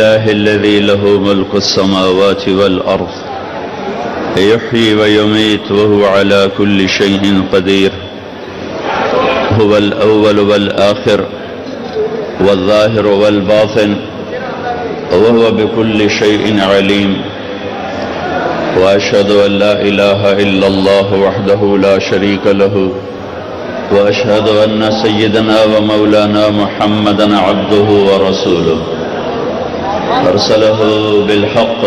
لله الذي له ملك السماوات والأرض يحيي ويميت وهو على كل شيء قدير هو الأول والآخر والظاهر والباطن وهو بكل شيء عليم وأشهد أن لا إله إلا الله وحده لا شريك له وأشهد أن سيدنا ومولانا محمدا عبده ورسوله أرسله بالحق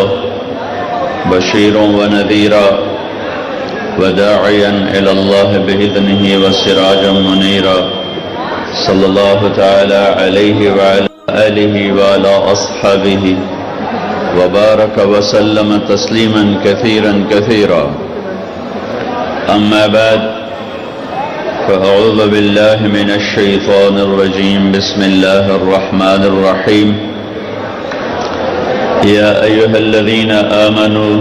بشيرا ونذيرا وداعيا إلى الله بإذنه وسراجا منيرا صلى الله تعالى عليه وعلى آله وعلى أصحابه وبارك وسلم تسليما كثيرا كثيرا. أما بعد فأعوذ بالله من الشيطان الرجيم. بسم الله الرحمن الرحيم. يا أيها الذين آمنوا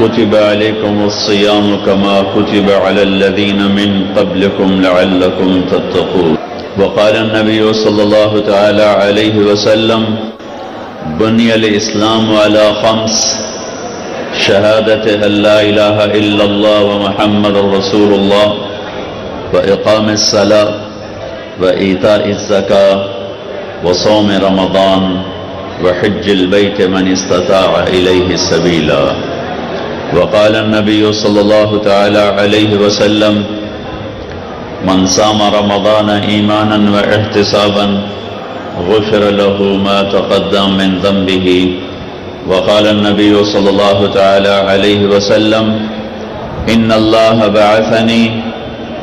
كتب عليكم الصيام كما كتب على الذين من قبلكم لعلكم تتقون. وقال النبي صلى الله تعالى عليه وسلم بني الإسلام على خمس: شهادة أن لا إله إلا الله ومحمد رسول الله وإقام الصلاة وإيتاء الزكاة وصوم رمضان وحج البيت من استطاع إليه سبيلا. وقال النبي صلى الله تعالى عليه وسلم من صام رمضان إيمانا واحتسابا غفر له ما تقدم من ذنبه. وقال النبي صلى الله تعالى عليه وسلم إن الله بعثني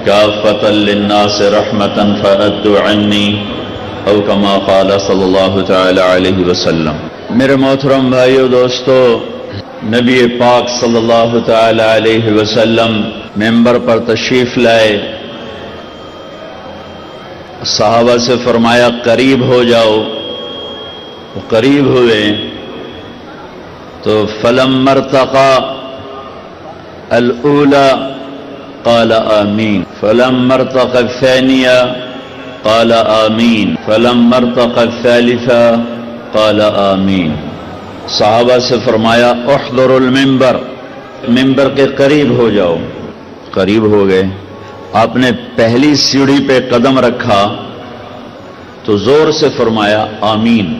كافة للناس رحمة فأدوا عني او كما قال صلی اللہ تعالی علیہ وسلم. میرے محترم بھائیو دوستو، نبی پاک صلی اللہ تعالی علیہ وسلم ممبر پر تشریف لائے، صحابہ سے فرمایا قریب ہو جاؤ. وہ قریب ہوئے تو فلما ارتقى الاولى قال آمین، فلما ارتقى الثانیہ قال آمین، فلما ارتقى الثالثة قال آمین. صحابہ سے فرمایا احضروا المنبر، ممبر کے قریب ہو جاؤ. قریب ہو گئے. آپ نے پہلی سیڑھی پہ قدم رکھا تو زور سے فرمایا آمین.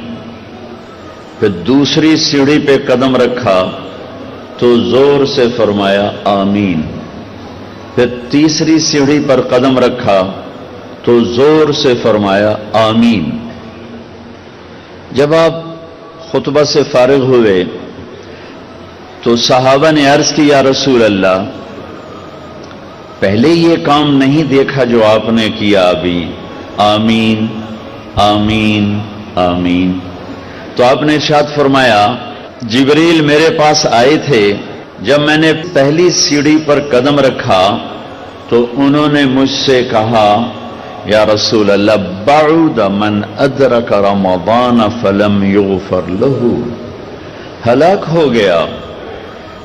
پھر دوسری سیڑھی پہ قدم رکھا تو زور سے فرمایا آمین. پھر تیسری سیڑھی پر قدم رکھا تو زور سے فرمایا آمین. جب آپ خطبہ سے فارغ ہوئے تو صحابہ نے عرض کی یا رسول اللہ، پہلے یہ کام نہیں دیکھا جو آپ نے کیا ابھی، آمین آمین آمین. تو آپ نے ارشاد فرمایا جبریل میرے پاس آئے تھے، جب میں نے پہلی سیڑھی پر قدم رکھا تو انہوں نے مجھ سے کہا یا رسول اللہ بعد من ادرک رمضان فلم یغفر له، ہلاک ہو گیا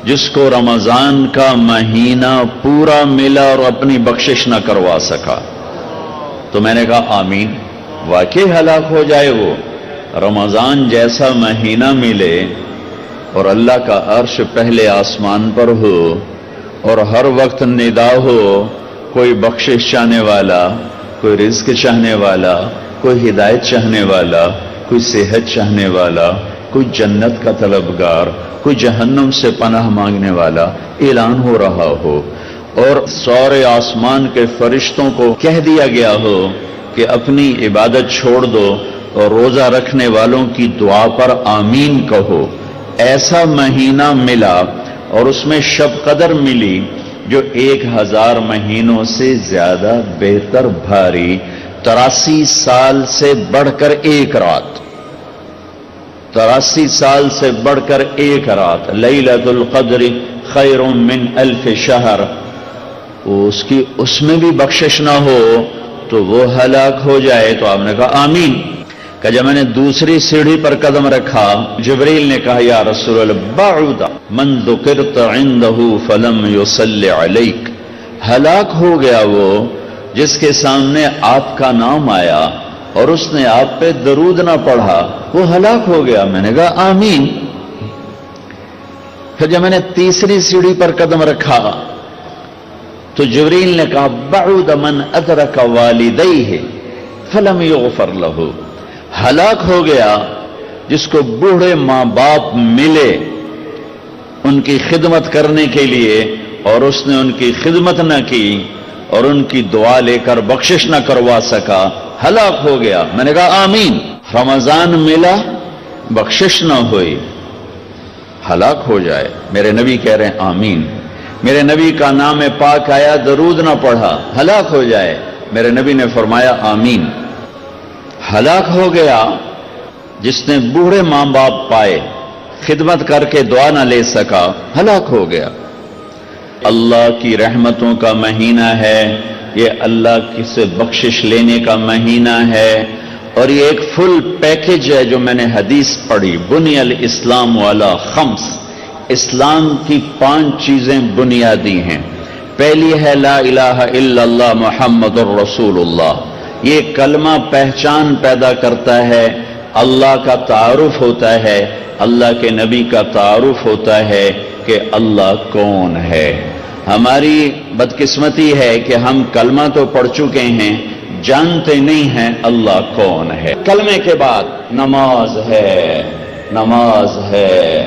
جس کو رمضان کا مہینہ پورا ملا اور اپنی بخشش نہ کروا سکا. تو میں نے کہا آمین. واقعی ہلاک ہو جائے وہ، رمضان جیسا مہینہ ملے اور اللہ کا عرش پہلے آسمان پر ہو اور ہر وقت ندا ہو، کوئی بخشش چاہنے والا، کوئی رزق چاہنے والا، کوئی ہدایت چاہنے والا، کوئی صحت چاہنے والا، کوئی جنت کا طلبگار، کوئی جہنم سے پناہ مانگنے والا اعلان ہو رہا ہو اور سارے آسمان کے فرشتوں کو کہہ دیا گیا ہو کہ اپنی عبادت چھوڑ دو اور روزہ رکھنے والوں کی دعا پر آمین کہو. ایسا مہینہ ملا اور اس میں شب قدر ملی جو 1000 مہینوں سے زیادہ بہتر بھاری، 83 سال سے بڑھ کر ایک رات، 83 سال سے بڑھ کر ایک رات. لیلۃ القدر خیر من 1000 شہر. اس میں بھی بخشش نہ ہو تو وہ ہلاک ہو جائے. تو آپ نے کہا آمین. کہ جب میں نے دوسری سیڑھی پر قدم رکھا جبریل نے کہا یا رسول اللہ بعد من ذکرت عنده فلم يصلی علیک، ہلاک ہو گیا وہ جس کے سامنے آپ کا نام آیا اور اس نے آپ پہ درود نہ پڑھا وہ ہلاک ہو گیا. میں نے کہا آمین. پھر جب میں نے تیسری سیڑھی پر قدم رکھا تو جبریل نے کہا بعد من ادرک والدیہ فلم یغفر لہ. ہلاک ہو گیا جس کو بوڑھے ماں باپ ملے ان کی خدمت کرنے کے لیے اور اس نے ان کی خدمت نہ کی اور ان کی دعا لے کر بخشش نہ کروا سکا, ہلاک ہو گیا. میں نے کہا آمین. رمضان ملا بخشش نہ ہوئی, ہلاک ہو جائے. میرے نبی کہہ رہے ہیں آمین. میرے نبی کا نام پاک آیا, درود نہ پڑھا, ہلاک ہو جائے. میرے نبی نے فرمایا آمین. ہلاک ہو گیا جس نے بوڑھے ماں باپ پائے, خدمت کر کے دعا نہ لے سکا, ہلاک ہو گیا. اللہ کی رحمتوں کا مہینہ ہے یہ, اللہ کی سے بخشش لینے کا مہینہ ہے, اور یہ ایک فل پیکج ہے جو میں نے حدیث پڑھی. بنی الاسلام والا خمس, اسلام کی 5 چیزیں بنیادی ہیں. پہلی ہے لا الہ الا اللہ محمد الرسول اللہ. یہ کلمہ پہچان پیدا کرتا ہے, اللہ کا تعارف ہوتا ہے, اللہ کے نبی کا تعارف ہوتا ہے کہ اللہ کون ہے. ہماری بدقسمتی ہے کہ ہم کلمہ تو پڑھ چکے ہیں, جانتے نہیں ہیں اللہ کون ہے. کلمے کے بعد نماز ہے, نماز ہے,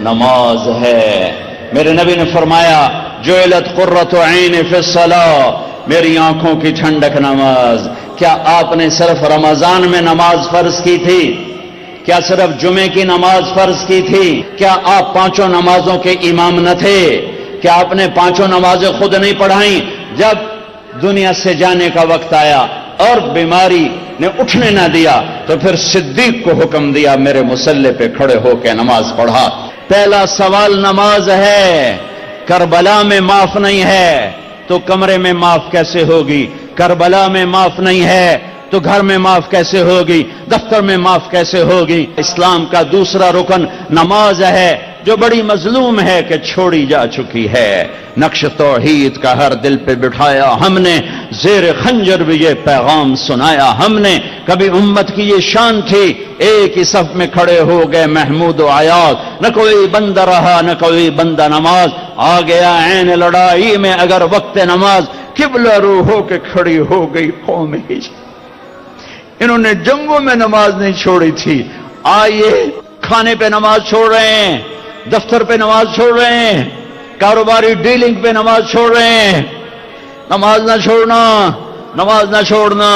نماز ہے. میرے نبی نے فرمایا جعلت قرۃ عین فی الصلاۃ, میری آنکھوں کی ٹھنڈک نماز. کیا آپ نے صرف رمضان میں نماز فرض کی تھی؟ کیا صرف جمعے کی نماز فرض کی تھی؟ کیا آپ 5 نمازوں کے امام نہ تھے؟ کیا آپ نے 5 نمازیں خود نہیں پڑھائیں؟ جب دنیا سے جانے کا وقت آیا اور بیماری نے اٹھنے نہ دیا تو پھر صدیق کو حکم دیا میرے مصلی پہ کھڑے ہو کے نماز پڑھا. پہلا سوال نماز ہے. کربلا میں معاف نہیں ہے تو کمرے میں معاف کیسے ہوگی؟ کربلا میں معاف نہیں ہے تو گھر میں معاف کیسے ہوگی؟ دفتر میں معاف کیسے ہوگی؟ اسلام کا دوسرا رکن نماز ہے جو بڑی مظلوم ہے کہ چھوڑی جا چکی ہے. نقش توحید کا ہر دل پہ بٹھایا ہم نے, زیر خنجر بھی یہ پیغام سنایا ہم نے. کبھی امت کی یہ شان تھی ایک ہی صف میں کھڑے ہو گئے محمود و عیاض, نہ کوئی بندہ رہا نہ کوئی بندہ نماز. آ گیا عین لڑائی میں اگر وقت نماز, قبلہ رو ہو کے کھڑی ہو گئی قوم ہجر. انہوں نے جنگوں میں نماز نہیں چھوڑی تھی, آئیے کھانے پہ نماز چھوڑ رہے ہیں, دفتر پہ نماز چھوڑ رہے ہیں, کاروباری ڈیلنگ پہ نماز چھوڑ رہے ہیں. نماز نہ چھوڑنا, نماز نہ چھوڑنا.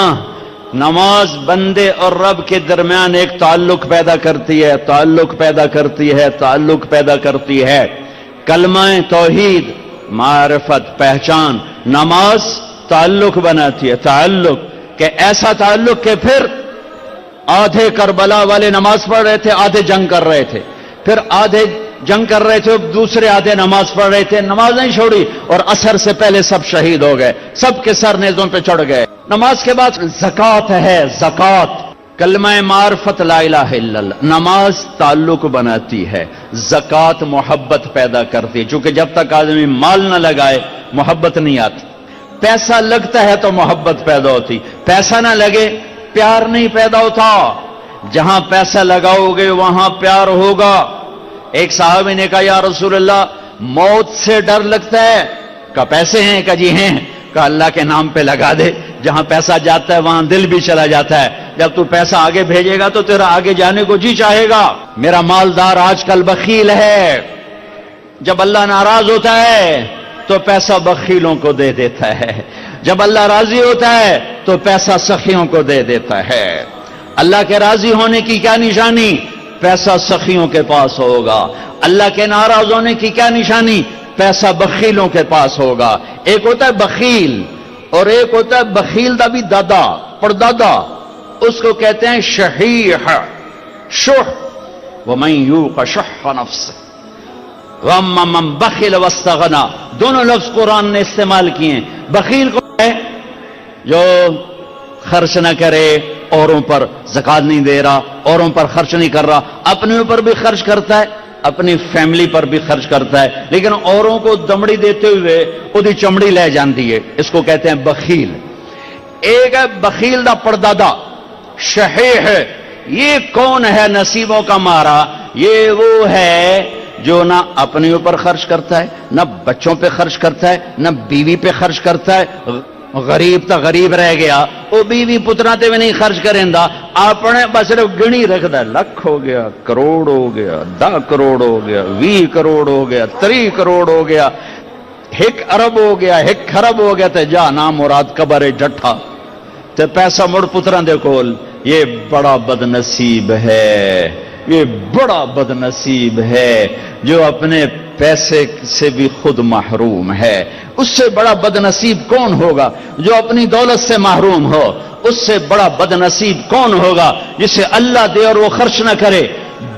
نماز بندے اور رب کے درمیان ایک تعلق پیدا کرتی ہے, تعلق پیدا کرتی ہے, تعلق پیدا کرتی ہے. کلمہ توحید, معرفت, پہچان. نماز تعلق بناتی ہے, تعلق کہ ایسا تعلق کہ پھر آدھے کربلا والے نماز پڑھ رہے تھے, آدھے جنگ کر رہے تھے, پھر آدھے جنگ کر رہے تھے, دوسرے آدھے نماز پڑھ رہے تھے, نماز نہیں چھوڑی, اور عصر سے پہلے سب شہید ہو گئے, سب کے سر نیزوں پہ چڑھ گئے. نماز کے بعد زکوٰۃ ہے, زکوٰۃ. کلمہ معرفت لا الہ الا اللہ. نماز تعلق بناتی ہے, زکوٰۃ محبت پیدا کرتی ہے. چونکہ جب تک آدمی مال نہ لگائے محبت نہیں آتی. پیسہ لگتا ہے تو محبت پیدا ہوتی, پیسہ نہ لگے پیار نہیں پیدا ہوتا. جہاں پیسہ لگاؤ گے وہاں پیار ہوگا. ایک صحابی نے کہا یا رسول اللہ موت سے ڈر لگتا ہے. کہا پیسے ہیں؟ کہا جی ہیں. کہا اللہ کے نام پہ لگا دے, جہاں پیسہ جاتا ہے وہاں دل بھی چلا جاتا ہے. جب تو پیسہ آگے بھیجے گا تو تیرا آگے جانے کو جی چاہے گا. میرا مالدار آج کل بخیل ہے, جب اللہ ناراض ہوتا ہے تو پیسہ بخیلوں کو دے دیتا ہے, جب اللہ راضی ہوتا ہے تو پیسہ سخیوں کو دے دیتا ہے. اللہ کے راضی ہونے کی کیا نشانی؟ پیسہ سخیوں کے پاس ہوگا. اللہ کے ناراض ہونے کی کیا نشانی؟ پیسہ بخیلوں کے پاس ہوگا. ایک ہوتا ہے بخیل اور ایک ہوتا ہے بخیل دا بھی دادا, پردادا, اس کو کہتے ہیں شحیح, شح. وَمَن یُوقَ شُحَّ نَفْسِهِ وَأَمَّا مَن بَخِلَ وَاسْتَغْنَىٰ. دونوں لفظ قرآن نے استعمال کیے ہیں. بخیل کو ہے جو خرچ نہ کرے, اوروں پر زکات نہیں دے رہا, اوروں پر خرچ نہیں کر رہا, اپنے اوپر بھی خرچ کرتا ہے, اپنی فیملی پر بھی خرچ کرتا ہے, لیکن اوروں کو دمڑی دیتے ہوئے اودی چمڑی لے جاندی ہے. اس کو کہتے ہیں بخیل. ایک ہے بخیل دا پردادا, شحیح. یہ کون ہے نصیبوں کا مارا؟ یہ وہ ہے جو نہ اپنے اوپر خرچ کرتا ہے، نہ بچوں پہ خرچ کرتا ہے، نہ بیوی پہ خرچ کرتا ہے. غریب تا غریب رہ گیا، وہ بیوی پترا تے بھی نہیں خرچ کریں دا، اپنے بس صرف گنی رکھدا ہے. لاکھ ہو گیا، کروڑ ہو گیا، 10 کروڑ ہو گیا، 20 کروڑ ہو گیا، 30 کروڑ ہو گیا، 1 ارب ہو گیا، 1 خرب ہو گیا. تے جا نام مراد قبر جٹھا تے پیسہ مڑ پترا دے کول. یہ بڑا بد نصیب ہے، یہ بڑا بد نصیب ہے جو اپنے پیسے سے بھی خود محروم ہے. اس سے بڑا بد نصیب کون ہوگا جو اپنی دولت سے محروم ہو؟ اس سے بڑا بد نصیب کون ہوگا جسے اللہ دے اور وہ خرچ نہ کرے؟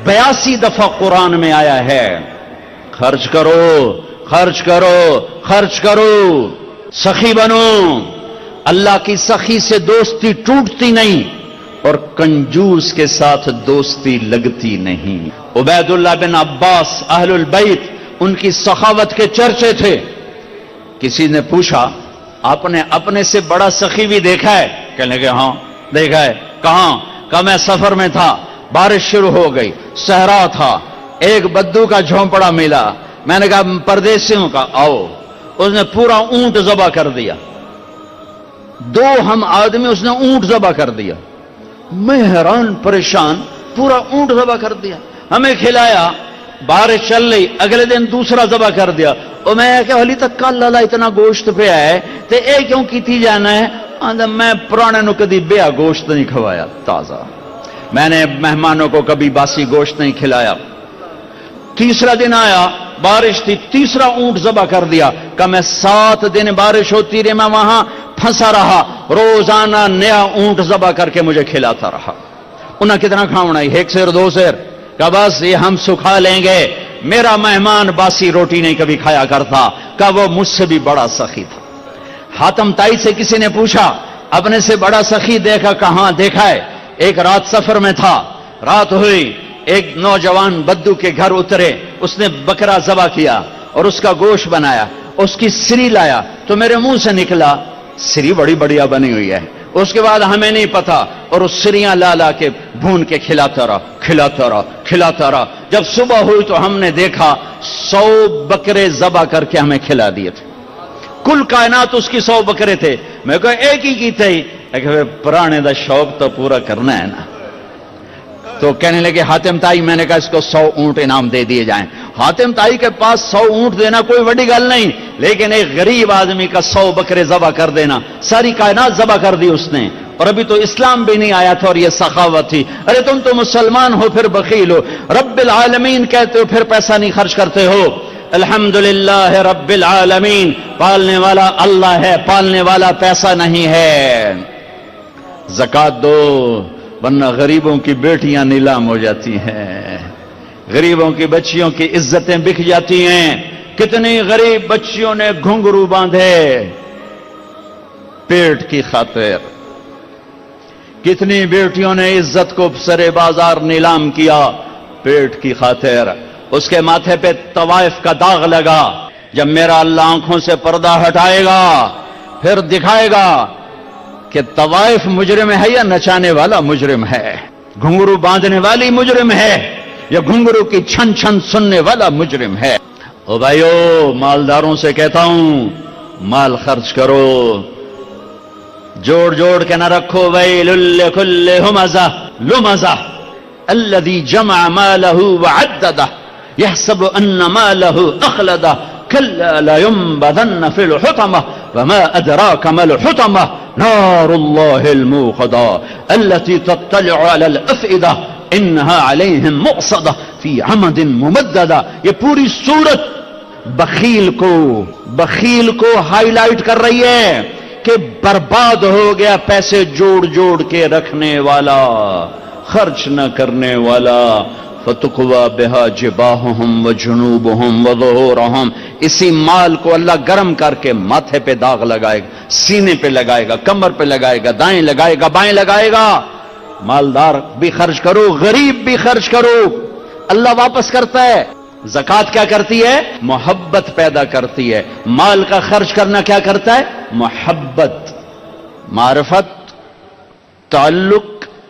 82 دفعہ قرآن میں آیا ہے خرچ کرو، خرچ کرو، خرچ کرو، سخی بنو. اللہ کی سخی سے دوستی ٹوٹتی نہیں اور کنجوس کے ساتھ دوستی لگتی نہیں. عبید اللہ بن عباس اہل البیت، ان کی سخاوت کے چرچے تھے. کسی نے پوچھا آپ نے اپنے سے بڑا سخی بھی دیکھا ہے؟ کہنے لگے ہاں دیکھا ہے. کہاں؟ کہا میں سفر میں تھا، بارش شروع ہو گئی، صحرا تھا، ایک بدو کا جھونپڑا ملا. میں نے کہا پردیسیوں کا آؤ. اس نے پورا اونٹ ذبح کر دیا، 2 ہم آدمی اس نے اونٹ ذبح کر دیا. میں حیران پریشان، پورا اونٹ ذبح کر دیا، ہمیں کھلایا. بارش چل رہی، اگلے دن دوسرا ذبح کر دیا. اور میں کہ حالی تک کل اللہ اتنا گوشت پہ آئے تے اے کیوں کیتی جانا ہے؟ میں پرانے نو کدی بیا گوشت نہیں کھوایا تازہ، میں نے مہمانوں کو کبھی باسی گوشت نہیں کھلایا. تیسرا دن آیا، بارش تھی، تیسرا اونٹ ذبح کر دیا. کہ میں 7 دن بارش ہوتی رہی، میں وہاں پھنسا رہا، روزانہ نیا اونٹ ذبح کر کے مجھے کھلاتا رہا. انہیں کتنا کھاؤنا ہے؟ 1 سیر 2 سیر. کہ بس یہ ہم سکھا لیں گے. میرا مہمان باسی روٹی نہیں کبھی کھایا کرتا. کہ وہ مجھ سے بھی بڑا سخی تھا. حاتم تائی سے کسی نے پوچھا اپنے سے بڑا سخی دیکھا؟ کہاں دیکھا ہے؟ ایک رات سفر میں تھا، رات ہوئی، ایک نوجوان بدو کے گھر اترے، اس نے بکرا ذبح کیا اور اس کا گوشت بنایا، اس کی سری لایا تو میرے منہ سے نکلا سری بڑی بڑھیا بنی ہوئی ہے. اس کے بعد ہمیں نہیں پتا، اور اس سریاں لا لا کے بھون کے کھلاتا رہا، کھلاتا رہا، کھلاتا رہا. جب صبح ہوئی تو ہم نے دیکھا 100 بکرے ذبح کر کے ہمیں کھلا دیے تھے. کل کائنات اس کی 100 بکرے تھے. میں کہا ایک ہی کی تھی. پرانے دا شوق تو پورا کرنا ہے نا. تو کہنے لگے حاتم تائی، میں نے کہا اس کو 100 اونٹ انعام دے دیے جائیں. حاتم تائی کے پاس 100 اونٹ دینا کوئی بڑی گل نہیں، لیکن ایک غریب آدمی کا 100 بکرے ذبح کر دینا، ساری کائنات ذبح کر دی اس نے. اور ابھی تو اسلام بھی نہیں آیا تھا اور یہ سخاوت تھی. ارے تم تو مسلمان ہو پھر بخیل ہو، رب العالمین کہتے ہو پھر پیسہ نہیں خرچ کرتے ہو. الحمدللہ رب العالمین، پالنے والا اللہ ہے، پالنے والا پیسہ نہیں ہے. زکات دو ورنہ غریبوں کی بیٹیاں نیلام ہو جاتی ہیں، غریبوں کی بچیوں کی عزتیں بک جاتی ہیں. کتنی غریب بچیوں نے گھنگرو باندھے پیٹ کی خاطر، کتنی بیٹیوں نے عزت کو سرے بازار نیلام کیا پیٹ کی خاطر. اس کے ماتھے پہ طوائف کا داغ لگا. جب میرا اللہ آنکھوں سے پردہ ہٹائے گا پھر دکھائے گا کہ طوائف مجرم ہے یا نچانے والا مجرم ہے، گھنگرو باندھنے والی مجرم ہے یا گھنگرو کی چھن چھن سننے والا مجرم ہے. او بھائیو، مالداروں سے کہتا ہوں مال خرچ کرو، جوڑ جوڑ کے نہ رکھو. ویل لکل ہمزہ لمزہ الذی جمع مالہ وعددہ يحسب ان ماله اخلده كلا لينبذن في الحطمة وما أدراك ما الحطمة نار الله الموقدة التي تطلع على الأفئدة إنها عليهم مؤصدة في عمد ممددة. یہ پوری صورت بخیل کو ہائی لائٹ کر رہی ہے کہ برباد ہو گیا پیسے جوڑ جوڑ کے رکھنے والا، خرچ نہ کرنے والا. فَتُقْوَى بِهَا جِبَاهُهُمْ وَجُنُوبُهُمْ وَظُهُورُهُمْ. اسی مال کو اللہ گرم کر کے ماتھے پہ داغ لگائے گا، سینے پہ لگائے گا، کمر پہ لگائے گا، دائیں لگائے گا، بائیں لگائے گا. مالدار بھی خرچ کرو، غریب بھی خرچ کرو، اللہ واپس کرتا ہے. زکوٰۃ کیا کرتی ہے؟ محبت پیدا کرتی ہے. مال کا خرچ کرنا کیا کرتا ہے؟ محبت، معرفت، تعلق،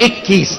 21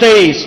23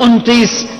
29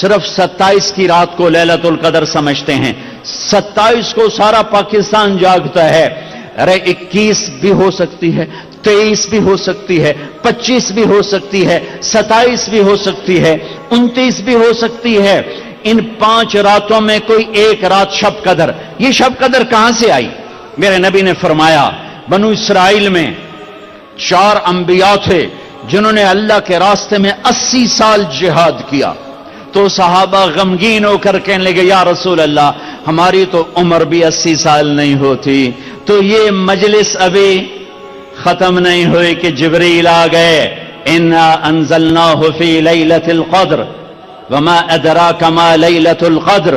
صرف 27 کی رات کو لیلۃ القدر سمجھتے ہیں. 27 کو سارا پاکستان جاگتا ہے. ارے 21 بھی ہو سکتی ہے, 23 بھی ہو سکتی ہے, 25 بھی ہو سکتی ہے, 27 بھی ہو سکتی ہے, 29 بھی ہو سکتی ہے. ان 5 راتوں میں کوئی ایک رات شب قدر. یہ شب قدر کہاں سے آئی؟ میرے نبی نے فرمایا بنو اسرائیل میں 4 انبیاء تھے جنہوں نے اللہ کے راستے میں 80 سال جہاد کیا. تو صحابہ غمگین ہو کر کہنے لگے یا رسول اللہ ہماری تو عمر بھی 80 سال نہیں ہوتی, تو یہ مجلس ابھی ختم نہیں ہوئی کہ جبریل آ گئے. انا انزلناہ فی لیلۃ القدر وما ادراک ما لیلۃ القدر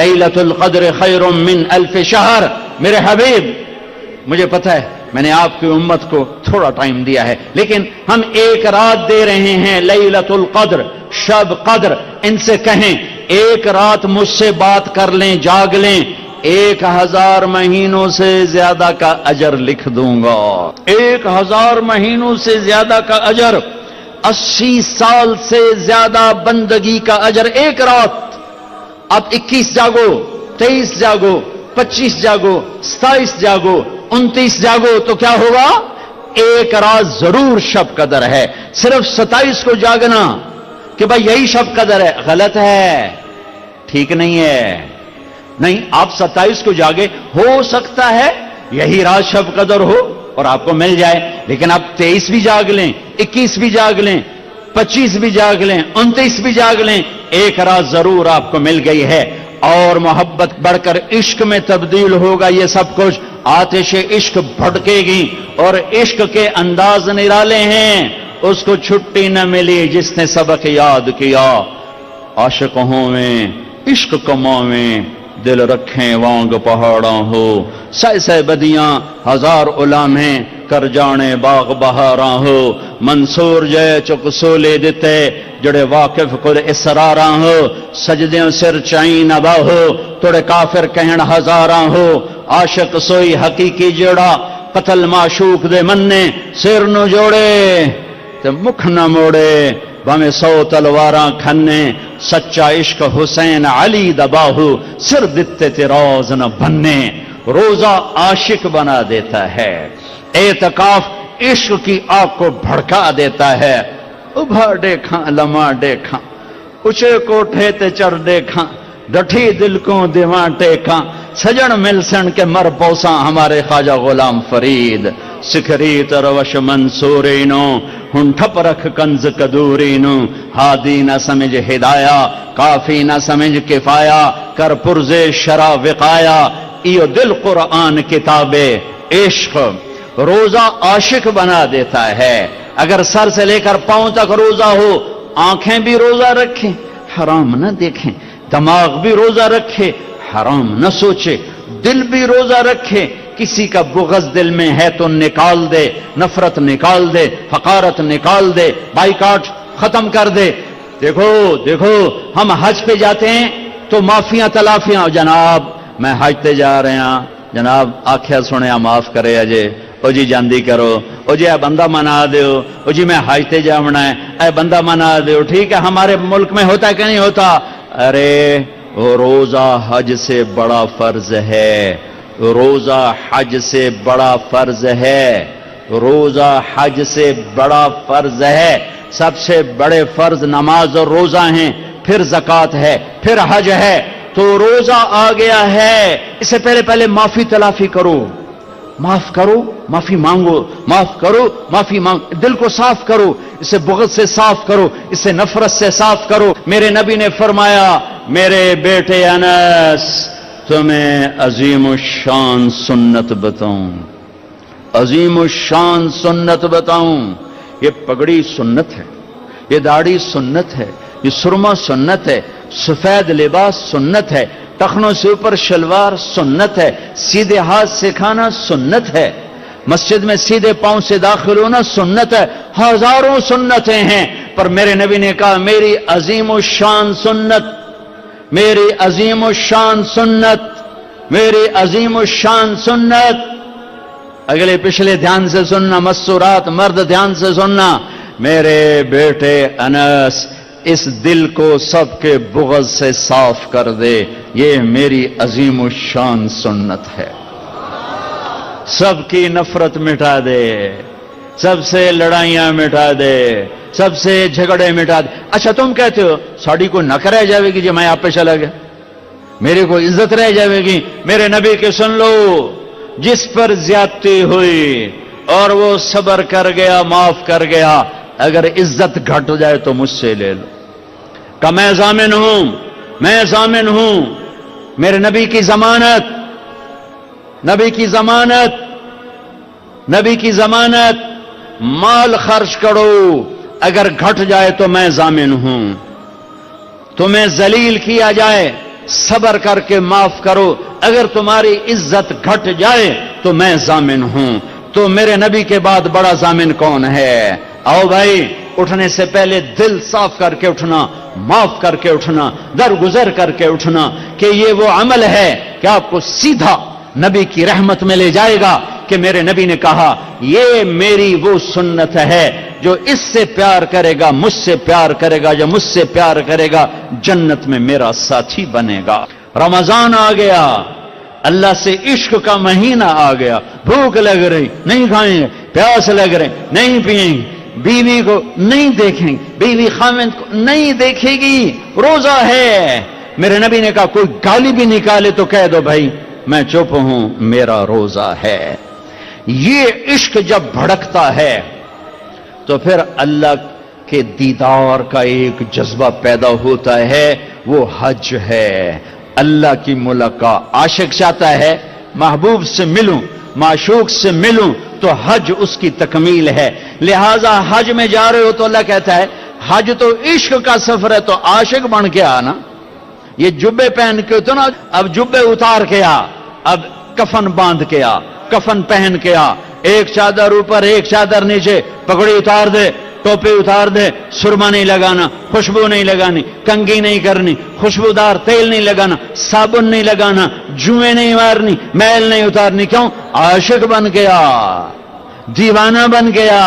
لیلۃ القدر خیر من 1000 شہر. میرے حبیب مجھے پتہ ہے میں نے آپ کی امت کو تھوڑا ٹائم دیا ہے, لیکن ہم ایک رات دے رہے ہیں لیلۃ القدر, شب قدر. ان سے کہیں ایک رات مجھ سے بات کر لیں, جاگ لیں, 1000 مہینوں سے زیادہ کا اجر لکھ دوں گا. 1000 مہینوں سے زیادہ کا اجر, 80 سال سے زیادہ بندگی کا اجر ایک رات. اب 21 جاگو, 23 جاگو, 25 جاگو, 27 جاگو, 29 جاگو, تو کیا ہوگا؟ ایک رات ضرور شب قدر ہے. صرف 27 کو جاگنا کہ بھائی یہی شب قدر ہے, غلط ہے, ٹھیک نہیں ہے. نہیں, آپ 27 کو جاگے, ہو سکتا ہے یہی رات شب قدر ہو اور آپ کو مل جائے, لیکن آپ 23 بھی جاگ لیں, 21 بھی جاگ لیں, 25 بھی جاگ لیں, 29 بھی جاگ لیں, ایک رات ضرور آپ کو مل گئی ہے. اور محبت بڑھ کر عشق میں تبدیل ہوگا یہ سب کچھ. آتش عشق بھڑکے گی اور عشق کے انداز نرالے ہیں. اس کو چھٹی نہ ملی جس نے سبق یاد کیا. عاشق ہوں میں عشق کماویں, دل رکھیں وانگ پہاڑاں ہو. سہ سہ بدیاں 1000 علامیں کر جانے باغ بہاراں ہو. منصور جے چک سولے دیتے جڑے واقف کل اسراراں ہو. سجدیوں سر چائیں نبا ہو توڑے کافر کہن ہزاراں ہو. عاشق سوئی حقیقی جوڑا قتل معشوق دے مننے سر نو جوڑے تے مکھ نہ موڑے. بھامے 100 تلواراں کھنے سچا عشق حسین علی دباہو سر دتے تے روز نہ بننے. روزہ عاشق بنا دیتا ہے, اعتکاف عشق کی آگ کو بھڑکا دیتا ہے. ابھا دیکھاں لمحہ دیکھاں اچھے کوٹھے تے چڑھ دیکھاں ڈٹھی دل کو دیواں ٹیکاں. سجن مل سن کے مر پوساں ہمارے خواجہ غلام فرید. سکھری تروش منصورینو ہن ٹھپ رکھ کنز قدورینو. ہادی نہ سمجھ ہدایا کافی نہ سمجھ کفایا کر پرزے شرع وقایا. ایو دل قرآن کتاب عشق. روزہ عاشق بنا دیتا ہے. اگر سر سے لے کر پاؤں تک روزہ ہو, آنکھیں بھی روزہ رکھیں حرام نہ دیکھیں, دماغ بھی روزہ رکھے حرام نہ سوچے, دل بھی روزہ رکھے. کسی کا بغض دل میں ہے تو نکال دے, نفرت نکال دے, حقارت نکال دے, بائیکاٹ ختم کر دے. دیکھو دیکھو ہم حج پہ جاتے ہیں تو معافیاں تلافیاں, جناب میں حج تے جا رہے ہیں, جناب آکھیا سنیا معاف کرے اجے, او جی جاندی کرو, او جی اے بندہ منا دیو, او جی میں حج تے جاونا ہے, اے بندہ منا دیو. ٹھیک ہے ہمارے ملک میں ہوتا ہے کہ نہیں ہوتا؟ ارے روزہ حج سے بڑا فرض ہے, روزہ حج سے بڑا فرض ہے, روزہ حج سے بڑا فرض ہے. سب سے بڑے فرض نماز اور روزہ ہیں, پھر زکوٰۃ ہے, پھر حج ہے. تو روزہ آ گیا ہے, اس سے پہلے معافی تلافی کرو, معاف کرو معافی مانگو, معاف کرو معافی مانگو. دل کو صاف کرو, اسے بغض سے صاف کرو, اسے نفرت سے صاف کرو. میرے نبی نے فرمایا میرے بیٹے انس تمہیں عظیم الشان سنت بتاؤں, عظیم الشان سنت بتاؤں. یہ پگڑی سنت ہے, یہ داڑھی سنت ہے, یہ سرما سنت ہے, سفید لباس سنت ہے, ٹخنوں سے اوپر شلوار سنت ہے, سیدھے ہاتھ سے کھانا سنت ہے, مسجد میں سیدھے پاؤں سے داخل ہونا سنت ہے. ہزاروں سنتیں ہیں, پر میرے نبی نے کہا میری عظیم الشان سنت, میری عظیم الشان سنت, میری عظیم الشان سنت. اگلے پچھلے دھیان سے سننا, مستورات مرد دھیان سے سننا. میرے بیٹے انس اس دل کو سب کے بغض سے صاف کر دے، یہ میری عظیم الشان سنت ہے۔ سب کی نفرت مٹا دے، سب سے لڑائیاں مٹا دے، سب سے جھگڑے مٹا دے۔ اچھا تم کہتے ہو ساڑی کو نک رہ جاوے گی جی میں آپ پہ چلا گیا، میرے کو عزت رہ جاوے گی؟ میرے نبی کے سن لو، جس پر زیادتی ہوئی اور وہ صبر کر گیا، معاف کر گیا، اگر عزت گھٹ جائے تو مجھ سے لے لو کہ میں ضامن ہوں، میں ضامن ہوں، میرے نبی کی ضمانت، نبی کی ضمانت، نبی کی ضمانت، مال خرچ کرو، اگر گھٹ جائے تو میں ضامن ہوں۔ تمہیں ذلیل کیا جائے، صبر کر کے معاف کرو، اگر تمہاری عزت گھٹ جائے تو میں ضامن ہوں۔ تو میرے نبی کے بعد بڑا ضامن کون ہے؟ آؤ بھائی، اٹھنے سے پہلے دل صاف کر کے اٹھنا، معاف کر کے اٹھنا، درگزر کر کے اٹھنا، کہ یہ وہ عمل ہے کہ آپ کو سیدھا نبی کی رحمت میں لے جائے گا، کہ میرے نبی نے کہا یہ میری وہ سنت ہے، جو اس سے پیار کرے گا مجھ سے پیار کرے گا، جو مجھ سے پیار کرے گا جنت میں میرا ساتھی بنے گا۔ رمضان آ گیا، اللہ سے عشق کا مہینہ آ گیا، بھوک لگ رہی نہیں کھائیں گے، پیاس لگ رہی نہیں پئیں گے، بیوی کو نہیں دیکھیں گے، بیوی خامند کو نہیں دیکھے گی، روزہ ہے۔ میرے نبی نے کہا کوئی گالی بھی نکالے تو کہہ دو بھائی میں چپ ہوں، میرا روزہ ہے۔ یہ عشق جب بھڑکتا ہے تو پھر اللہ کے دیدار کا ایک جذبہ پیدا ہوتا ہے، وہ حج ہے، اللہ کی ملاقات۔ عاشق چاہتا ہے محبوب سے ملوں، معشوق سے ملوں، تو حج اس کی تکمیل ہے۔ لہذا حج میں جا رہے ہو تو اللہ کہتا ہے حج تو عشق کا سفر ہے، تو عاشق بن کے آنا۔ یہ جبے پہن کے تو نا، اب جبے اتار کے آ، اب کفن باندھ کے آ، کفن پہن کے آ، ایک چادر اوپر ایک چادر نیچے، پگڑی اتار دے، ٹوپی اتار دے، سرما نہیں لگانا، خوشبو نہیں لگانی، کنگھی نہیں کرنی، خوشبودار تیل نہیں لگانا، صابن نہیں لگانا، جوئیں نہیں مارنی، میل نہیں اتارنی۔ کیوں؟ عاشق بن گیا، دیوانہ بن گیا۔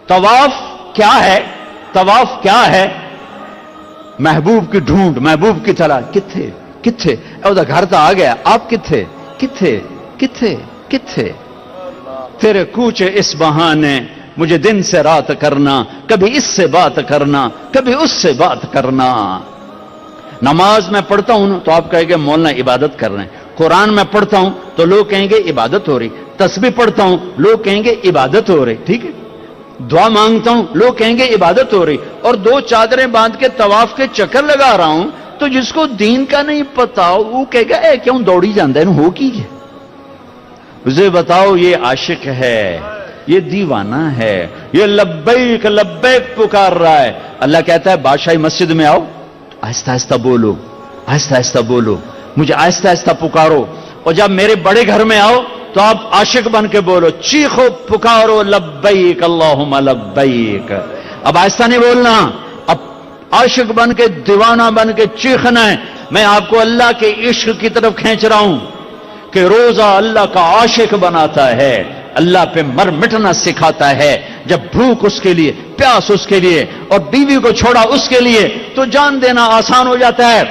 طواف کیا ہے؟ طواف کیا ہے؟ محبوب کی ڈھونڈ، محبوب کی تلاش۔ کتھے کتھے؟ گھر تو آ گیا، آپ کتھے کتھے کتھے کتھے؟ تیرے کوچے اس بہانے، مجھے دن سے رات کرنا، کبھی اس سے بات کرنا، کبھی اس سے بات کرنا۔ نماز میں پڑھتا ہوں تو آپ کہیں گے مولانا عبادت کر رہے ہیں، قرآن میں پڑھتا ہوں تو لوگ کہیں گے عبادت ہو رہی، تسبیح پڑھتا ہوں لوگ کہیں گے عبادت ہو رہی، ٹھیک ہے، دعا مانگتا ہوں لوگ کہیں گے عبادت ہو رہی، اور دو چادریں باندھ کے طواف کے چکر لگا رہا ہوں، تو جس کو دین کا نہیں پتا وہ کہے گا اے کیوں دوڑی جاندے ہیں، ہو کی ہے؟ اسے بتاؤ یہ عاشق ہے، یہ دیوانہ ہے، یہ لبیک لبیک پکار رہا ہے۔ اللہ کہتا ہے بادشاہی مسجد میں آؤ، آہستہ آہستہ بولو، آہستہ آہستہ بولو، مجھے آہستہ آہستہ پکارو، اور جب میرے بڑے گھر میں آؤ تو آپ عاشق بن کے بولو، چیخو پکارو لبیک اللہم لبیک۔ اب آہستہ نہیں بولنا، اب عاشق بن کے دیوانہ بن کے چیخنا ہے۔ میں آپ کو اللہ کے عشق کی طرف کھینچ رہا ہوں کہ روزہ اللہ کا عاشق بناتا ہے، اللہ پہ مر مٹنا سکھاتا ہے۔ جب بھوک اس کے لیے، پیاس اس کے لیے، اور بیوی کو چھوڑا اس کے لیے، تو جان دینا آسان ہو جاتا ہے۔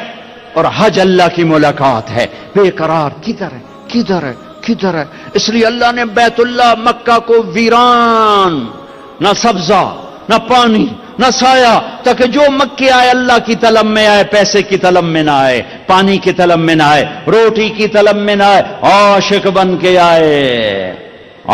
اور حج اللہ کی ملاقات ہے، بے قرار کدھر ہے کدھر ہے کدھر ہے؟ اس لیے اللہ نے بیت اللہ مکہ کو ویران، نہ سبزہ نہ پانی نہ سایہ، تاکہ جو مکے آئے اللہ کی طلب میں آئے، پیسے کی طلب میں نہ آئے، پانی کی طلب میں نہ آئے، روٹی کی طلب میں نہ آئے، عاشق بن کے آئے،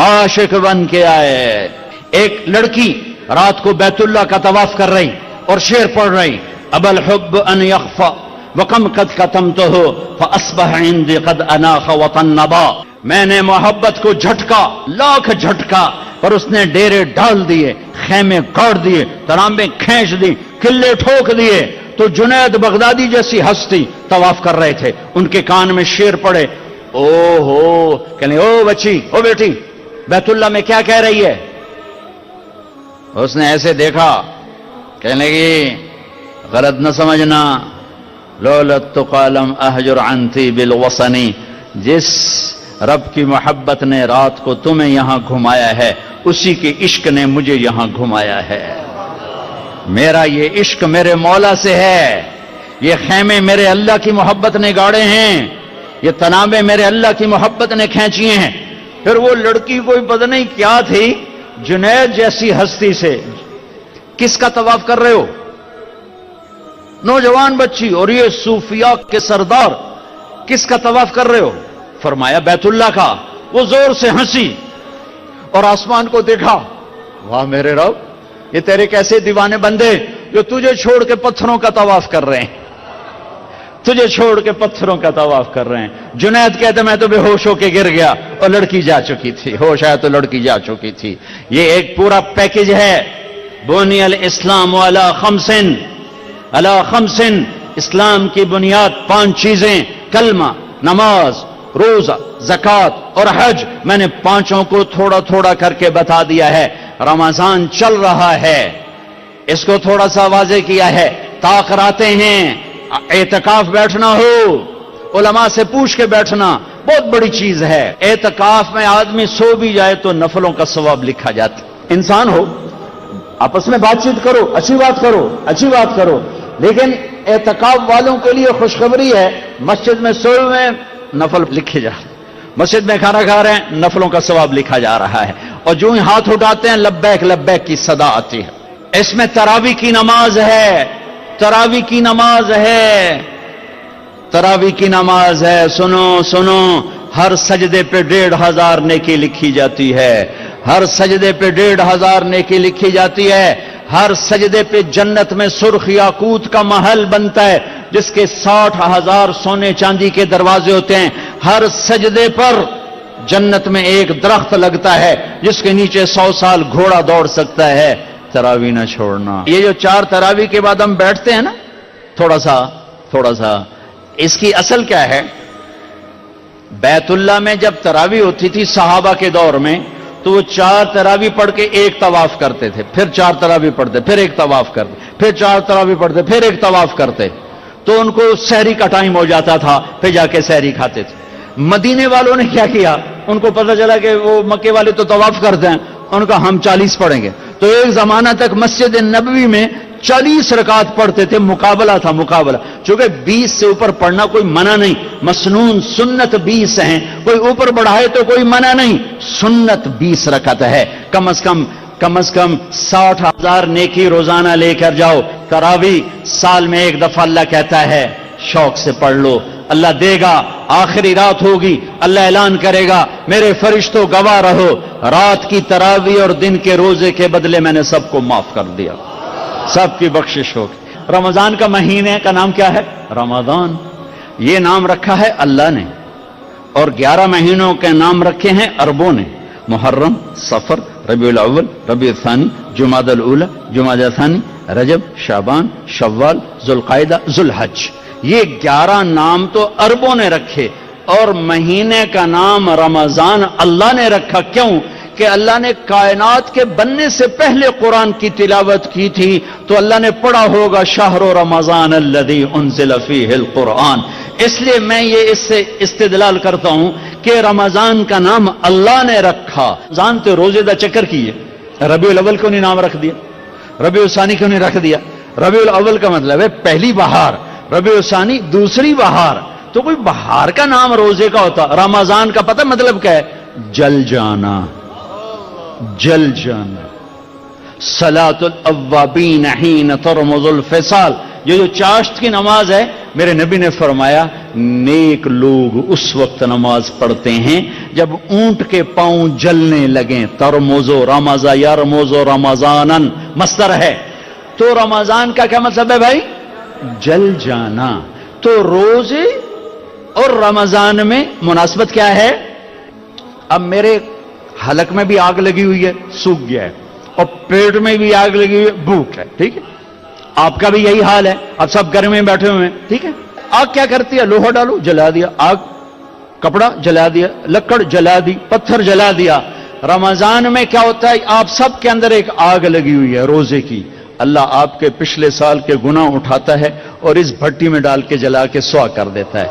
عاشق بن کے آئے۔ ایک لڑکی رات کو بیت اللہ کا طواف کر رہی اور شعر پڑھ رہی، اب الحب ان یخفى وکم قد کتمتہ فاصبح عندی قد اناخ وطنبا۔ میں نے محبت کو جھٹکا، لاکھ جھٹکا، پر اس نے ڈیرے ڈال دیے، خیمے گاڑ دیے، ترامبیں کھینچ دی، قلعے ٹھوک دیے۔ تو جنید بغدادی جیسی ہستی طواف کر رہے تھے، ان کے کان میں شعر پڑے، او ہو، کہنے او بچی، او بیٹی، بیت اللہ میں کیا کہہ رہی ہے؟ اس نے ایسے دیکھا، کہنے لگی غلط نہ سمجھنا، لولت قالم احجر عنتی بالوصنی، جس رب کی محبت نے رات کو تمہیں یہاں گھمایا ہے، اسی کے عشق نے مجھے یہاں گھمایا ہے۔ میرا یہ عشق میرے مولا سے ہے، یہ خیمے میرے اللہ کی محبت نے گاڑے ہیں، یہ تنابیں میرے اللہ کی محبت نے کھینچی ہیں۔ پھر وہ لڑکی کوئی پتہ نہیں کیا تھی، جنید جیسی ہستی سے کس کا طواف کر رہے ہو؟ نوجوان بچی، اور یہ صوفیاء کے سردار کس کا طواف کر رہے ہو؟ فرمایا بیت اللہ کا۔ وہ زور سے ہنسی اور آسمان کو دیکھا، واہ میرے رب، یہ تیرے کیسے دیوانے بندے جو تجھے چھوڑ کے پتھروں کا طواف کر رہے ہیں، تجھے چھوڑ کے پتھروں کا طواف کر رہے ہیں۔ جنید کہتے میں تو بے ہوش ہو کے گر گیا اور لڑکی جا چکی تھی، ہوش آیا تو لڑکی جا چکی تھی۔ یہ ایک پورا پیکج ہے۔ بنی الاسلام علی خمس، اسلام کی بنیاد 5 چیزیں، کلمہ، نماز، روزہ، زکوٰۃ اور حج۔ میں نے 5 کو تھوڑا تھوڑا کر کے بتا دیا ہے۔ رمضان چل رہا ہے، اس کو تھوڑا سا واضح کیا ہے۔ طاق راتیں ہیں، اعتکاف بیٹھنا ہو، علماء سے پوچھ کے بیٹھنا بہت بڑی چیز ہے۔ اعتکاف میں آدمی سو بھی جائے تو نفلوں کا ثواب لکھا جاتا۔ انسان ہو، آپس میں بات چیت کرو، اچھی بات کرو، لیکن اعتکاف والوں کے لیے خوشخبری ہے، مسجد میں سوئے ہوئے نفل لکھے جا، مسجد میں کھانا کھا رہے ہیں نفلوں کا ثواب لکھا جا رہا ہے، اور جو ہی ہاتھ اٹھاتے ہیں لبیک لبیک کی صدا آتی ہے۔ اس میں تراویح کی نماز ہے، تراویح کی نماز ہے۔ سنو، ہر سجدے پہ 1500 نیکی لکھی جاتی ہے، ہر سجدے پہ 1500 نیکی لکھی جاتی ہے۔ ہر سجدے پہ جنت میں سرخ یاقوت کا محل بنتا ہے جس کے 60,000 سونے چاندی کے دروازے ہوتے ہیں۔ ہر سجدے پر جنت میں ایک درخت لگتا ہے جس کے نیچے 100 سال گھوڑا دوڑ سکتا ہے۔ تراویح نہ چھوڑنا۔ یہ جو 4 تراویح کے بعد ہم بیٹھتے ہیں نا تھوڑا سا، اس کی اصل کیا ہے؟ بیت اللہ میں جب تراویح ہوتی تھی صحابہ کے دور میں تو وہ 4 تراویح پڑھ کے ایک طواف کرتے تھے، پھر 4 تراویح پڑھتے، پھر ایک طواف کرتے، پھر 4 تراویح پڑھتے، پھر ایک طواف کرتے، تو ان کو سحری کا ٹائم ہو جاتا تھا، پھر جا کے سحری کھاتے تھے۔ مدینے والوں نے کیا کیا؟ ان کو پتہ چلا کہ وہ مکے والے تو طواف کرتے ہیں، ان کا ہم 40 پڑھیں گے، تو ایک زمانہ تک مسجد نبوی میں 40 رکعت پڑھتے تھے، مقابلہ تھا۔ چونکہ 20 سے اوپر پڑھنا کوئی منع نہیں، مسنون سنت 20 ہیں، کوئی اوپر بڑھائے تو کوئی منع نہیں، سنت 20 رکعت ہے۔ کم از کم 60,000 نیکی روزانہ لے کر جاؤ۔ تراویح سال میں ایک دفعہ اللہ کہتا ہے شوق سے پڑھ لو، اللہ دے گا۔ آخری رات ہوگی، اللہ اعلان کرے گا میرے فرشتوں گواہ رہو، رات کی تراویح اور دن کے روزے کے بدلے میں نے سب کو معاف کر دیا، سب کی بخشش ہوگی۔ رمضان کا مہینے کا نام کیا ہے؟ رمضان۔ یہ نام رکھا ہے اللہ نے، اور 11 مہینوں کے نام رکھے ہیں عربوں نے، محرم، صفر، ربیع الاول، ربیع الثانی، جمادی الاولی، جمادی الثانی، رجب، شعبان، شوال، ذوالقعدہ، ذوالحج۔ یہ 11 نام تو عربوں نے رکھے، اور مہینے کا نام رمضان اللہ نے رکھا۔ کیوں؟ کہ اللہ نے کائنات کے بننے سے پہلے قرآن کی تلاوت کی تھی، تو اللہ نے پڑھا ہوگا شہر رمضان الذی انزل فیہ القرآن۔ اس لیے میں یہ اس سے استدلال کرتا ہوں کہ رمضان کا نام اللہ نے رکھا۔ جانتے روزے دا چکر کیے، ربیع الاول کو نہیں نام رکھ دیا، ربیع الثانی کو نہیں رکھ دیا؟ ربیع الاول کا مطلب ہے پہلی بہار، ربیع الثانی دوسری بہار، تو کوئی بہار کا نام روزے کا ہوتا؟ رمضان کا پتہ مطلب کیا ہے؟ جل جانا، جل جانا۔ صلاۃ الاوابین حین ترمض الفصال، یہ جو چاشت کی نماز ہے، میرے نبی نے فرمایا نیک لوگ اس وقت نماز پڑھتے ہیں جب اونٹ کے پاؤں جلنے لگیں۔ ترمض رمض یرمض رمضانا مصدر ہے، تو رمضان کا کیا مطلب ہے بھائی؟ جل جانا۔ تو روزے اور رمضان میں مناسبت کیا ہے؟ اب میرے حلق میں بھی آگ لگی ہوئی ہے، سوکھ گیا ہے، اور پیٹ میں بھی آگ لگی ہوئی ہے، بھوک ہے، ٹھیک ہے؟ آپ کا بھی یہی حال ہے، اب سب گھر میں بیٹھے ہوئے ہیں، ٹھیک ہے؟ آگ کیا کرتی ہے؟ لوہا ڈالو، جلا دیا، آگ کپڑا جلا دیا، لکڑ جلا دی، پتھر جلا دیا۔ رمضان میں کیا ہوتا ہے؟ آپ سب کے اندر ایک آگ لگی ہوئی ہے روزے کی، اللہ آپ کے پچھلے سال کے گناہ اٹھاتا ہے اور اس بھٹی میں ڈال کے جلا کے سوا کر دیتا ہے،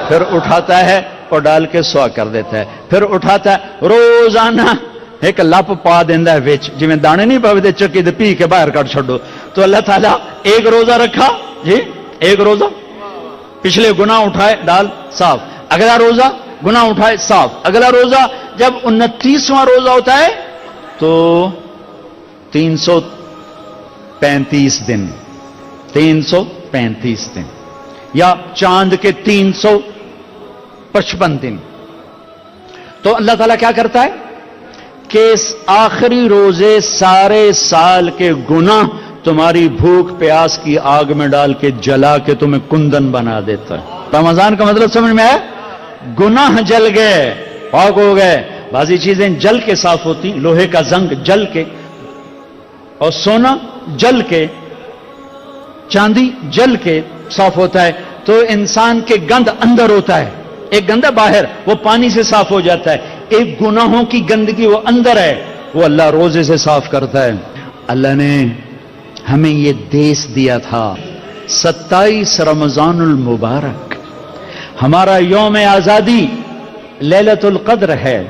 پھر اٹھاتا ہے اور ڈال کے سوا کر دیتا ہے، پھر اٹھاتا ہے، روزانہ ایک لپ پا دینا ہے وچ، جی میں دانے نہیں پاوے چکی تے پی کے باہر کٹ چھڈو، تو اللہ تعالیٰ ایک روزہ رکھا جی، ایک روزہ، پچھلے گناہ اٹھائے ڈال صاف، اگلا روزہ گناہ اٹھائے صاف، اگلا روزہ جب 29واں روزہ ہوتا ہے تو 335 دن، 335 دن یا چاند کے 355 دن. تو اللہ تعالیٰ کیا کرتا ہے کہ اس آخری روزے سارے سال کے گناہ تمہاری بھوک پیاس کی آگ میں ڈال کے جلا کے تمہیں کندن بنا دیتا ہے. رمضان کا مطلب سمجھ میں آیا؟ گناہ جل گئے، پاک ہو گئے. بعضی چیزیں جل کے صاف ہوتی، لوہے کا زنگ جل کے، اور سونا جل کے، چاندی جل کے صاف ہوتا ہے. تو انسان کے گند اندر ہوتا ہے، ایک گندہ باہر، وہ پانی سے صاف ہو جاتا ہے. ایک گناہوں کی گندگی وہ اندر ہے، وہ اللہ روزے سے صاف کرتا ہے. اللہ نے ہمیں یہ دیس دیا تھا. 27 رمضان المبارک ہمارا یوم آزادی لیلۃ القدر ہے،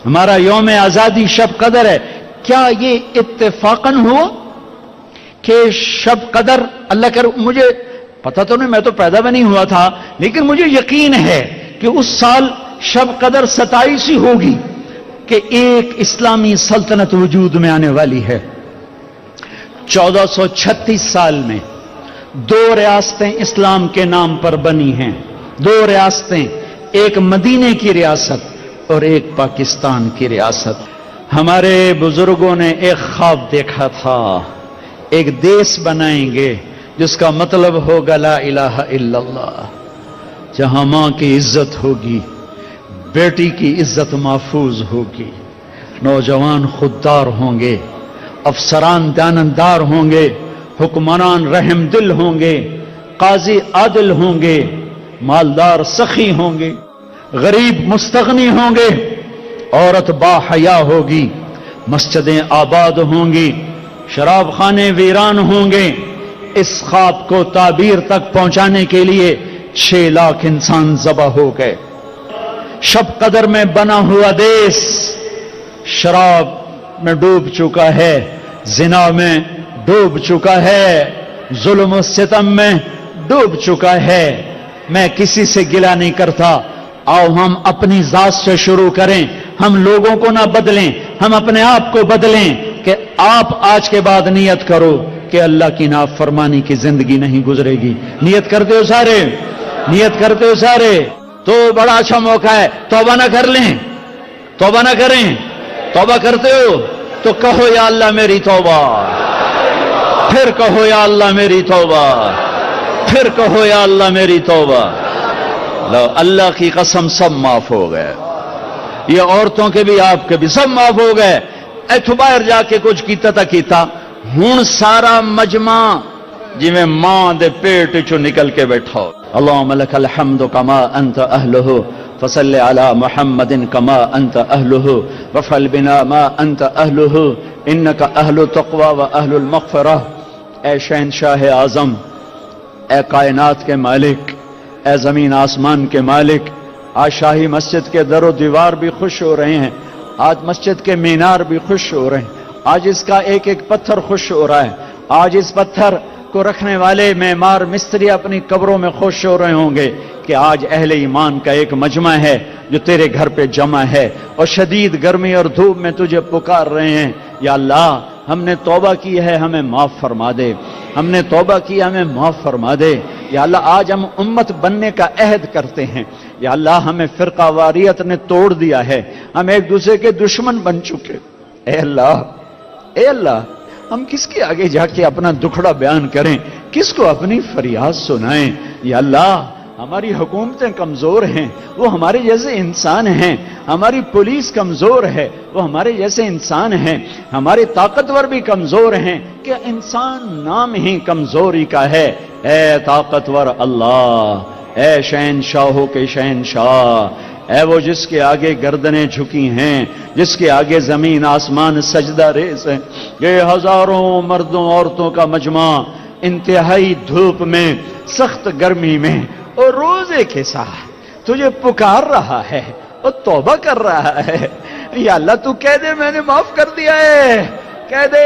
ہمارا یوم آزادی شب قدر ہے. کیا یہ اتفاقاً ہوا کہ شب قدر، اللہ کر، مجھے پتہ تو نہیں، میں تو پیدا بھی نہیں ہوا تھا، لیکن مجھے یقین ہے کہ اس سال شب قدر 27 ہی ہوگی کہ ایک اسلامی سلطنت وجود میں آنے والی ہے. 1436 سال میں 2 ریاستیں اسلام کے نام پر بنی ہیں، 2 ریاستیں، ایک مدینے کی ریاست اور ایک پاکستان کی ریاست. ہمارے بزرگوں نے ایک خواب دیکھا تھا، ایک دیس بنائیں گے جس کا مطلب ہوگا لا الہ الا اللہ، جہاں ماں کی عزت ہوگی، بیٹی کی عزت محفوظ ہوگی، نوجوان خوددار ہوں گے، افسران دیانتدار ہوں گے، حکمران رحم دل ہوں گے، قاضی عادل ہوں گے، مالدار سخی ہوں گے، غریب مستغنی ہوں گے، عورت با حیا ہوگی، مسجدیں آباد ہوں گی، شراب خانے ویران ہوں گے. اس خواب کو تعبیر تک پہنچانے کے لیے 6 لاکھ انسان ذبح ہو گئے. شب قدر میں بنا ہوا دیس شراب میں ڈوب چکا ہے، زنا میں ڈوب چکا ہے، ظلم و ستم میں ڈوب چکا ہے. میں کسی سے گلہ نہیں کرتا، آؤ ہم اپنی ذات سے شروع کریں. ہم لوگوں کو نہ بدلیں، ہم اپنے آپ کو بدلیں کہ آپ آج کے بعد نیت کرو کہ اللہ کی نافرمانی کی زندگی نہیں گزرے گی. نیت کرتے ہو سارے؟ نیت کرتے ہو سارے؟ تو بڑا اچھا موقع ہے، توبہ نہ کر لیں، توبہ نہ کریں. توبہ کرتے ہو تو کہو یا اللہ میری توبہ، پھر کہو یا اللہ میری توبہ، پھر کہو یا اللہ میری توبہ. لو اللہ کی قسم سب معاف ہو گئے، یہ عورتوں کے بھی آپ کے بھی سب معاف ہو گئے. ایتھو باہر جا کے کچھ کیتا تا کیتا، ہون سارا مجمع جی میں ماں دے پیٹ چو نکل کے بیٹھا ہو. اللہم لک الحمد کما انت اہلہ فصل علی محمد کما انت اہلہ وفعل بنا ما انت اہلہ انک اہل تقوی و اہل المغفرہ. اے شہنشاہ اعظم، اے کائنات کے مالک، اے زمین آسمان کے مالک، آج شاہی مسجد کے در و دیوار بھی خوش ہو رہے ہیں، آج مسجد کے مینار بھی خوش ہو رہے ہیں، آج اس کا ایک ایک پتھر خوش ہو رہا ہے، آج اس پتھر کو رکھنے والے معمار مستری اپنی قبروں میں خوش ہو رہے ہوں گے کہ آج اہل ایمان کا ایک مجمع ہے جو تیرے گھر پہ جمع ہے اور شدید گرمی اور دھوپ میں تجھے پکار رہے ہیں. یا اللہ ہم نے توبہ کی ہے، ہمیں معاف فرما دے، ہم نے توبہ کی، ہمیں معاف فرما دے. یا اللہ آج ہم امت بننے کا عہد کرتے ہیں. یا اللہ ہمیں فرقہ واریت نے توڑ دیا ہے، ہم ایک دوسرے کے دشمن بن چکے. اے اللہ، اے اللہ، ہم کس کے آگے جا کے اپنا دکھڑا بیان کریں، کس کو اپنی فریاد سنائیں. یا اللہ ہماری حکومتیں کمزور ہیں، وہ ہمارے جیسے انسان ہیں، ہماری پولیس کمزور ہے، وہ ہمارے جیسے انسان ہیں، ہمارے طاقتور بھی کمزور ہیں کہ انسان نام ہی کمزوری کا ہے. اے طاقتور اللہ، اے شہنشاہوں کے شہنشاہ، اے وہ جس کے آگے گردنیں جھکی ہیں، جس کے آگے زمین آسمان سجدہ ریز ہے. یہ ہزاروں مردوں عورتوں کا مجمع انتہائی دھوپ میں، سخت گرمی میں اور روزے کے ساتھ تجھے پکار رہا ہے اور توبہ کر رہا ہے. یا اللہ تو کہہ دے میں نے معاف کر دیا ہے، کہہ دے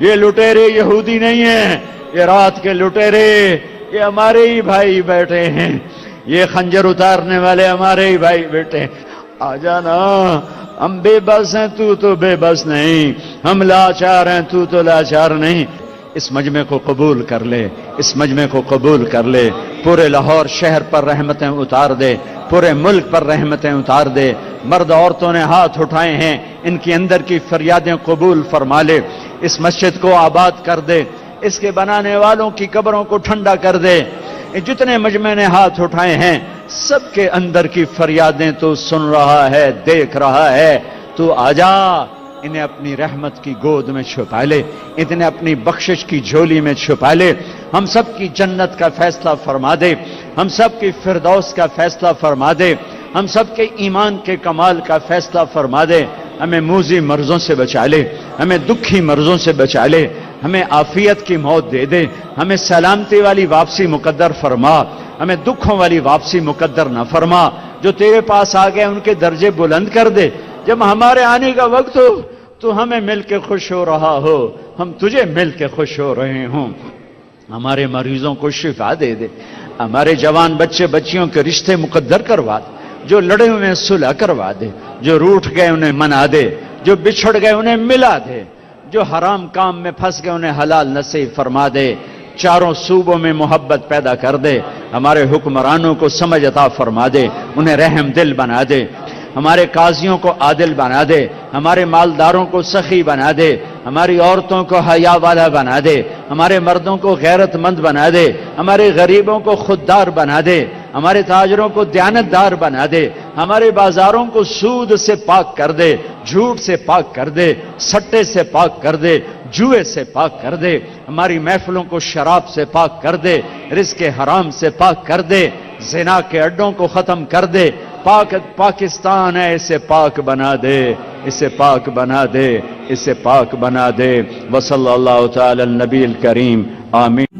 یہ لٹیرے یہودی نہیں ہیں، یہ رات کے لٹیرے یہ ہمارے ہی بھائی بیٹھے ہیں، یہ خنجر اتارنے والے ہمارے ہی بھائی بیٹھے ہیں۔ آ جانا، ہم بے بس ہیں، تو بے بس نہیں، ہم لاچار ہیں، تو لاچار نہیں۔ اس مجمع کو قبول کر لے، اس مجمع کو قبول کر لے، پورے لاہور شہر پر رحمتیں اتار دے، پورے ملک پر رحمتیں اتار دے۔ مرد عورتوں نے ہاتھ اٹھائے ہیں، ان کی اندر کی فریادیں قبول فرما لے، اس مسجد کو آباد کر دے، اس کے بنانے والوں کی قبروں کو ٹھنڈا کر دے۔ جتنے مجمع نے ہاتھ اٹھائے ہیں سب کے اندر کی فریادیں تو سن رہا ہے، دیکھ رہا ہے، تو آجا انہیں اپنی رحمت کی گود میں چھپا لے، انہیں اپنی بخشش کی جھولی میں چھپا لے۔ ہم سب کی جنت کا فیصلہ فرما دے، ہم سب کی فردوس کا فیصلہ فرما دے، ہم سب کے ایمان کے کمال کا فیصلہ فرما دے۔ ہمیں موذی مرضوں سے بچا لے، ہمیں دکھی مرضوں سے بچا لے، ہمیں عافیت کی موت دے دے، ہمیں سلامتی والی واپسی مقدر فرما، ہمیں دکھوں والی واپسی مقدر نہ فرما۔ جو تیرے پاس آ گئے ان کے درجے بلند کر دے، جب ہمارے آنے کا وقت ہو تو ہمیں مل کے خوش ہو رہا ہو، ہم تجھے مل کے خوش ہو رہے ہوں۔ ہمارے مریضوں کو شفا دے دے، ہمارے جوان بچے بچیوں کے رشتے مقدر کروا دے، جو لڑے ہوئے صلح کروا دے، جو روٹھ گئے انہیں منا دے، جو بچھڑ گئے انہیں ملا دے، جو حرام کام میں پھنس گئے انہیں حلال نصیب فرما دے، چاروں صوبوں میں محبت پیدا کر دے، ہمارے حکمرانوں کو سمجھ عطا فرما دے، انہیں رحم دل بنا دے، ہمارے قاضیوں کو عادل بنا دے، ہمارے مالداروں کو سخی بنا دے، ہماری عورتوں کو حیا والا بنا دے، ہمارے مردوں کو غیرت مند بنا دے، ہمارے غریبوں کو خوددار بنا دے، ہمارے تاجروں کو دیانتدار بنا دے، ہمارے بازاروں کو سود سے پاک کر دے، جھوٹ سے پاک کر دے، سٹے سے پاک کر دے، جوئے سے پاک کر دے، ہماری محفلوں کو شراب سے پاک کر دے، رزق حرام سے پاک کر دے، زنا کے اڈوں کو ختم کر دے، پاکستان ہے اسے پاک بنا دے، اسے پاک بنا دے، اسے پاک بنا دے۔ وصلی اللہ تعالی النبی الکریم، آمین۔